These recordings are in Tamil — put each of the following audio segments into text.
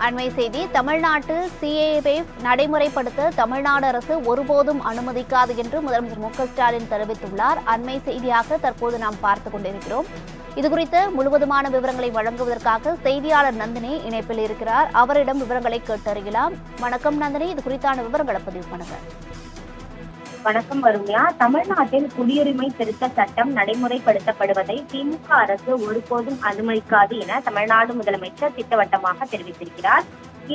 அண்மை செய்தி. தமிழ்நாட்டில் சிஏஏவை நடைமுறைப்படுத்த தமிழ்நாடு அரசு ஒருபோதும் அனுமதிக்காது என்று முதலமைச்சர் மு.க.ஸ்டாலின் தெரிவித்துள்ளார். அண்மை செய்தியாக தற்போது நாம் பார்த்துக் கொண்டிருக்கிறோம். இதுகுறித்த முழுவதுமான விவரங்களை வழங்குவதற்காக செய்தியாளர் நந்தினி இணைப்பில் இருக்கிறார். அவரிடம் விவரங்களை கேட்டறியலாம். வணக்கம் நந்தினி, இது குறித்தான விவரங்களை பதிவு பண்ணுங்க. வணக்கம் வருண்யா. தமிழ்நாட்டில் குடியுரிமை திருத்த சட்டம் நடைமுறைப்படுத்தப்படுவதை திமுக அரசு ஒருபோதும் அனுமதிக்காது என தமிழ்நாடு முதலமைச்சர் திட்டவட்டமாக தெரிவித்திருக்கிறார்.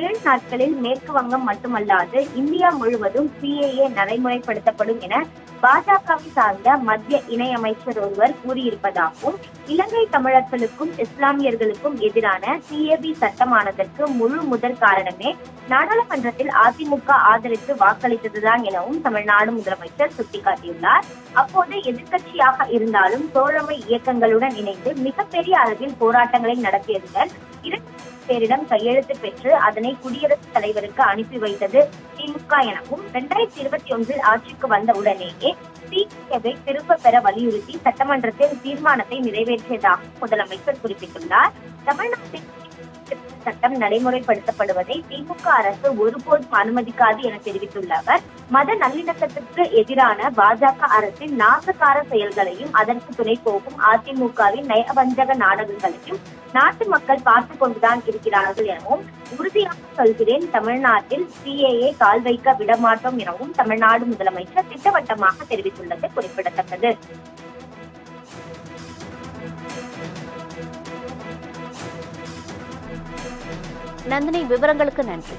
7 நாட்களில் மேற்கு வங்கம் மட்டுமல்லாது இந்தியா முழுவதும் சிஏஏ நடைமுறைப்படுத்தப்படும் என பாஜகவை சார்ந்த மத்திய இணையமைச்சர் ஒருவர் கூறியிருப்பதாகவும், இலங்கை தமிழர்களுக்கும் இஸ்லாமியர்களுக்கும் எதிரான சிஏபி சட்டமானதற்கு முழு முதற் காரணமே நாடாளுமன்றத்தில் அதிமுக ஆதரித்து வாக்களித்ததுதான் எனவும் தமிழ்நாடு முதலமைச்சர் சுட்டிக்காட்டியுள்ளார். அப்போது எதிர்க்கட்சியாக இருந்தாலும் தோழமை இயக்கங்களுடன் இணைந்து மிகப்பெரிய அளவில் போராட்டங்களை நடத்தியதுடன் 2 பேரிடம் கையெழுத்து பெற்று அதனை குடியரசுத் தலைவருக்கு அனுப்பி வைத்தது திமுக எனவும், 2021 ஆட்சிக்கு வந்த உடனேயே சிஏஏவை திரும்ப பெற வலியுறுத்தி சட்டமன்றத்தில் தீர்மானத்தை நிறைவேற்றியதாக முதலமைச்சர் குறிப்பிட்டுள்ளார். தமிழ்நாட்டில் சட்டம் நடைமுறைப்படுத்தப்படுவதை திமுக அரசு ஒருபோதும் அனுமதிக்காது என தெரிவித்துள்ள அவர், மத நல்லிணக்கத்திற்கு எதிரான பாஜக அரசின் நாசகார செயல்களையும் அதற்கு துணை போகும் அதிமுகவின் நயவஞ்சக நாடகங்களையும் நாட்டு மக்கள் பார்த்து கொண்டுதான் இருக்கிறார்கள் எனவும், உறுதியாக சொல்கிறேன், தமிழ்நாட்டில் சிஏஏ கால் வைக்க விடமாட்டோம் எனவும் தமிழ்நாடு முதலமைச்சர் திட்டவட்டமாக தெரிவித்துள்ளது குறிப்பிடத்தக்கது. நந்தினி, விவரங்களுக்கு நன்றி.